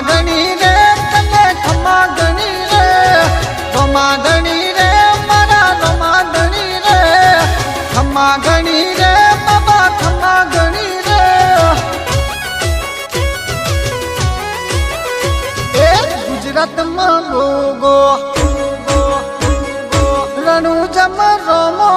ગણી રે તને ખમા ગણી રે રોમા ગણી રે મારા રોમા ગણી રે ખમા ગણી રે બાબા ખમા ગણી રે એ ગુજરાતમાં ગોગો રણું જમ રોમો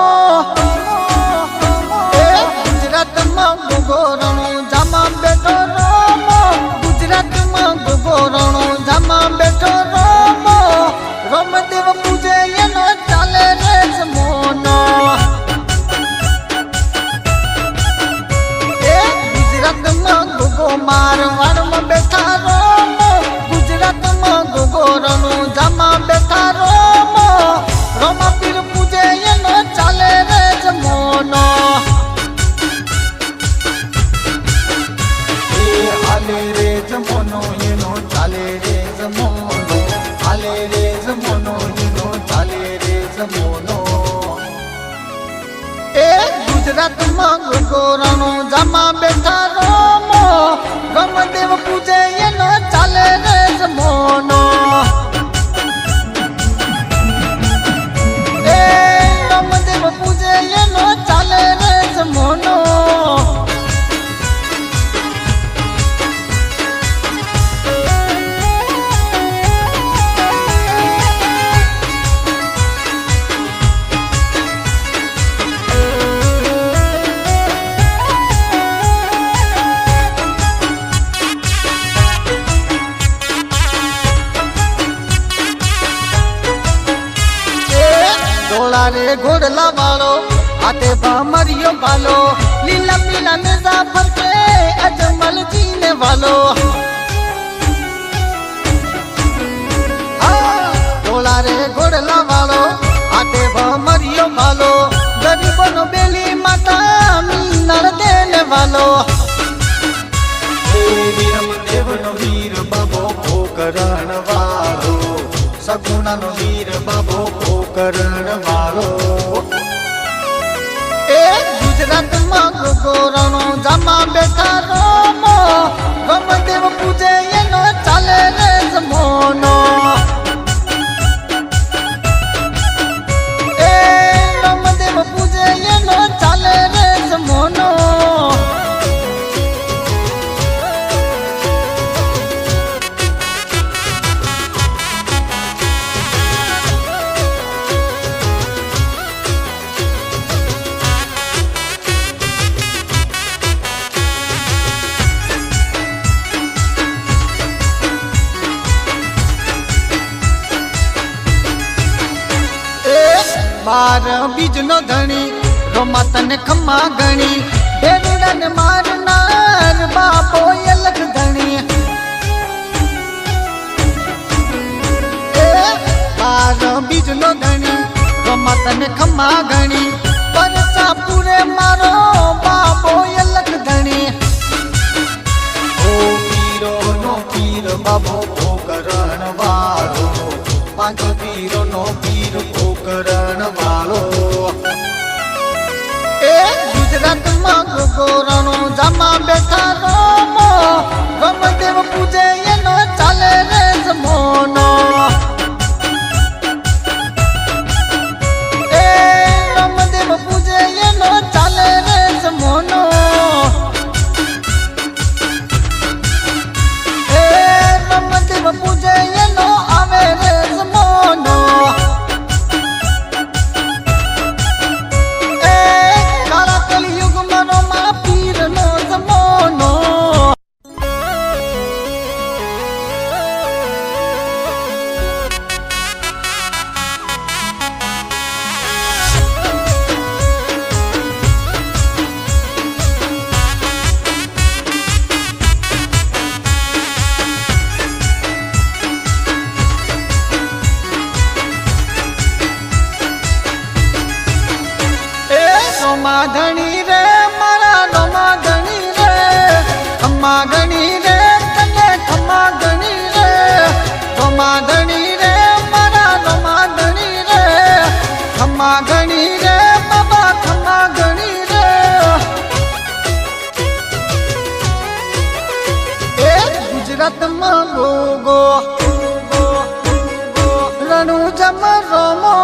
એ ગુજરાતમાં ગોગો રણું જમા બેઠો રોમો ગુજરાતમાં ગોગો રણું જમા બેઠો રોમો રોમદેવ પૂજે એનો ચાલે રે જમોનો એ ગુજરાતમાં ગોગો મારવાડમાં બેઠા રોમો ગુજરાતમાં ગોગો રણું જમા બેઠા રોમો રોમા પીર પૂજે એનો ચાલે રે જમોનો હાલે રે જમોનો એનો ચાલે રે જમોનો હાલે રે જમોનો એનો ચાલે રે જમોનો એ ગુજરાતમાં ગોગો રણું જમા બેઠા રોમો ગમદેવ પૂજે એનો ચાલે રે જમોનો એ ગમદેવ પૂજે એનો ચાલે રે જમોનો रे घोड़ला वालो हाथे बामरियो वालो लीला पीला मुजफ्फर पे अजमल जीने वालो घोड़ा रे घोड़ला वालो हाथे बामरियो वालो गरीबों नो बेली माता मीनर देने वालो देव नो वीर बाबो पोकरण वालो सगुना नो वीर बाबो पोकरण वालो ए ગુજરાતમાં ગોગો રણું જમા બેઠા રોમો ગમદેવ પૂજે એનો ચાલે રે જમોનો એ ગમદેવ પૂજે એનો ચાલે રે જમોનો बार बीज नो धणी रोमा तने खमा गणी ढेरुड़ा ने मारनार बापो ये लख धणी बार बीज नो धणी रोमा तने खमा गणी परचा पूरे मारो बापो ये लख धणी ओ पीरो नो पीर बाबो पोकरण वालो पांच पीरो नो पीर पोकरण वालो ए ગુજરાતમાં ગોગો રણું જમા બેઠા રોમો ગમદેવ પૂજે એનો ચાલે રે જમોનો એ ગમદેવ પૂજે એનો ચાલે રે જમોનો એ ગમદેવ પૂજે એનો આવે રે જમોનો ધણી રે મારા રોમા ગણી રે ખમા ગણી રે તને ખમા ગણી રે રોમા ગણી રે મારા રોમા ગણી રે ખમા ગણી રે બાબા ખમા ગણી રે એ ગુજરાત ગુજરાતમાં ગોગો રણું જમ રોમો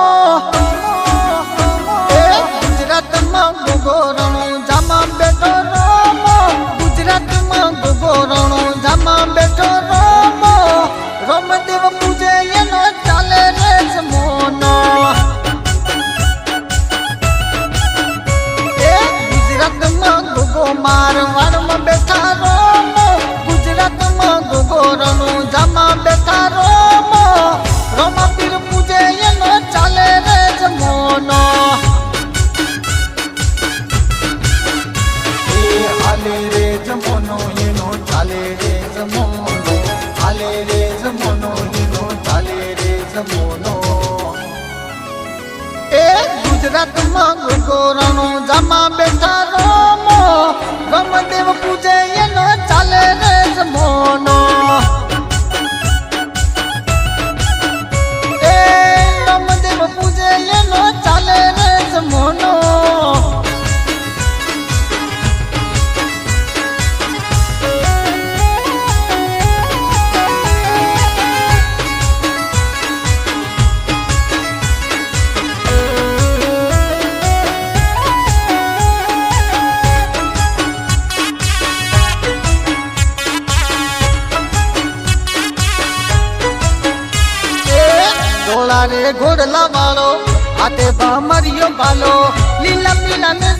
ગુજરાતમાં ગોગો રણું જામા બેઠો રોમો ગુજરાતમાં ગોગો રણું જામા બેઠો રોમો રોમદેવ પૂજે એનો ચાલે રે જમોનો ગુજરાતમાં ગોગો મારવાડમાં બેઠા રોમો ગુજરાતમાં ગોગો રણું જામા બેઠા રોમો રોમા પીર પૂજે એનો ચાલે રે જમોનો હાલે રે જમોનો એનો ચાલે રે જમોનો હાલે રે જમોનો એનો ચાલે રે જમોનો ગુજરાતમાં ગોગો રણું જામા બેઠા રોમો રમદેવ પૂજે એનો ચાલે રે જમોનો રમદેવ પૂજે એનો ચાલે રે જમોનો રે ઘોડલા વાળો હાથે ભામરિયો ભાલો લીલા પીલા ને